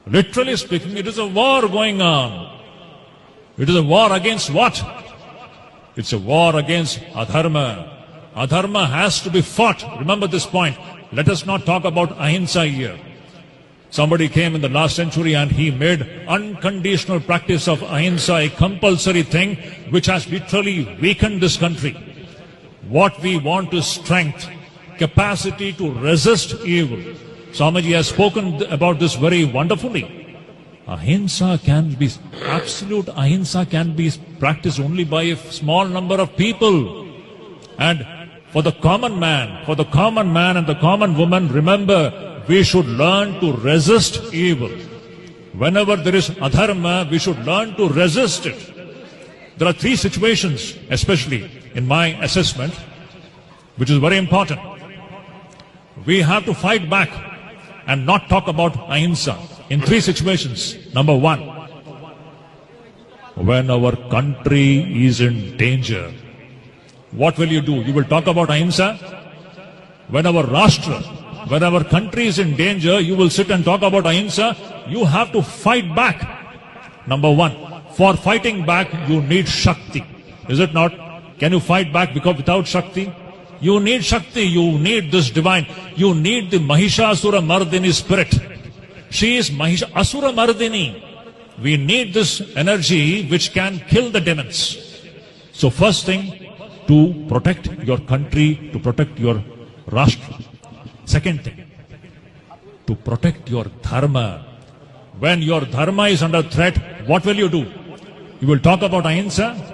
Literally speaking, it is a war going on. It is a war against what? It's a war against adharma. Adharma has to be fought. Remember this point. Let us not talk about ahimsa here. Somebody came in the last century and he made unconditional practice of ahimsa a compulsory thing which has literally weakened this country. What we want is strength, capacity to resist evil. Swamiji has spoken about this very wonderfully. Ahimsa can be, absolute ahimsa can be practiced only by a small number of people. And for the common man and the common woman, remember, we should learn to resist evil. Whenever there is adharma, we should learn to resist it. There are three situations, especially in my assessment, which is very important. We have to fight back and not talk about ahimsa in three situations. Number one, when our country is in danger, what will you do? You will talk about ahimsa? When our rashtra, when our country is in danger, you will sit and talk about ahimsa. You have to fight back. Number one, for fighting back, you need Shakti. Is it not? Can you fight back without Shakti? You need Shakti, you need this divine. You need the Mahishasura Mardini spirit. She is Asura Mardini. We need this energy which can kill the demons. So first thing, to protect your country, to protect your Rashtra. Second thing, to protect your dharma. When your dharma is under threat, what will you do? You will talk about ahimsa.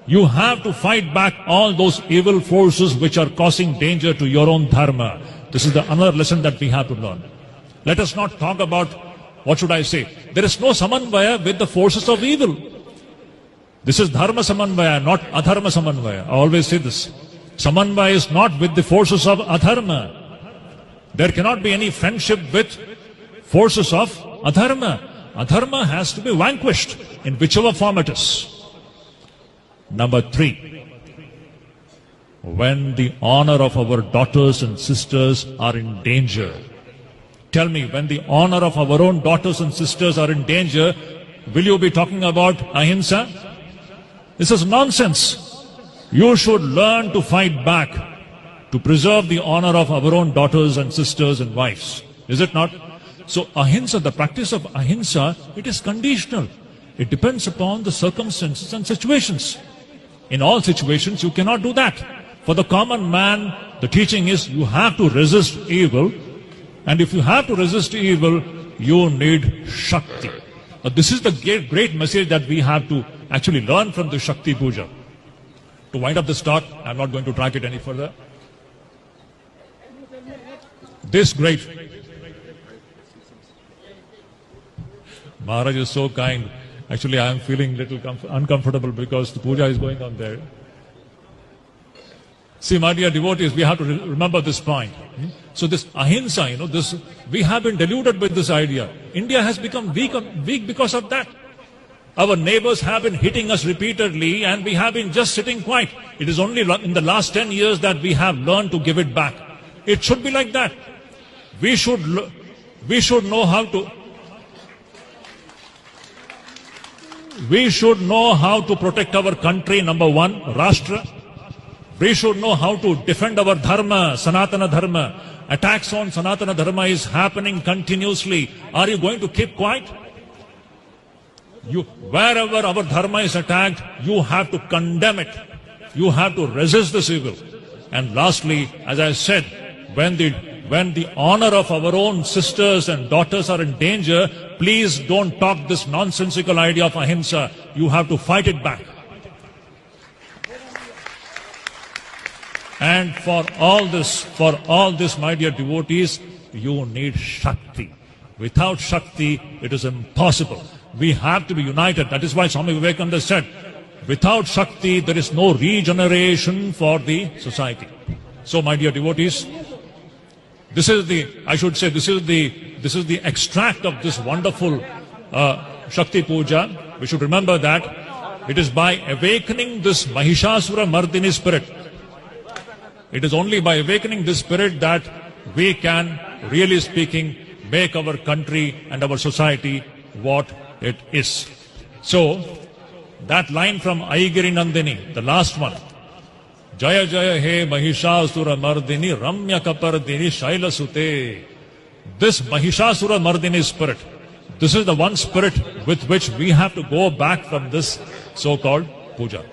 You have to fight back all those evil forces which are causing danger to your own dharma. This is another lesson that we have to learn. Let us not talk about, what should I say? There is no samanvaya with the forces of evil. This is dharma samanvaya, not adharma samanvaya. I always say this. Samanvaya is not with the forces of adharma. There cannot be any friendship with forces of adharma. Adharma has to be vanquished in whichever form it is. Number three, when the honor of our daughters and sisters are in danger. Tell me, when the honor of our own daughters and sisters are in danger, will you be talking about ahimsa? This is nonsense. You should learn to fight back, to preserve the honor of our own daughters and sisters and wives. Is it not? So ahimsa, the practice of ahimsa, it is conditional. It depends upon the circumstances and situations. In all situations, you cannot do that. For the common man, the teaching is you have to resist evil. And if you have to resist evil, you need Shakti. This is the great message that we have to actually learn from the Shakti Puja. To wind up this talk, I'm not going to drag it any further. This great Maharaj is so kind. Actually, I am feeling a little uncomfortable because the puja is going on there. See, my dear devotees, we have to remember this point. So this ahimsa, we have been deluded with this idea. India has become weak because of that. Our neighbors have been hitting us repeatedly and we have been just sitting quiet. It is only in the last 10 years that we have learned to give it back. It should be like that. We should know how to protect our country, number one, Rashtra. We should know how to defend our dharma, Sanatana Dharma. Attacks on Sanatana Dharma is happening continuously. Are you going to keep quiet? Wherever our dharma is attacked, you have to condemn it. You have to resist this evil. And lastly, as I said, when the honor of our own sisters and daughters are in danger, please don't talk this nonsensical idea of ahimsa. You have to fight it back. And for all this, my dear devotees, you need Shakti. Without Shakti, it is impossible. We have to be united. That is why Swami Vivekananda said, without Shakti, there is no regeneration for the society. So, my dear devotees, this is the extract of this wonderful Shakti Puja. We should remember that it is by awakening this Mahishasura Mardini spirit. It is only by awakening this spirit that we can, really speaking, make our country and our society what it is. So, that line from Aigiri Nandini, the last one, Jaya Jaya He Mahishasura Mardini Ramya Kapardini Shaila Sute. This Mahishasura Mardini spirit, this is the one spirit with which we have to go back from this so-called puja.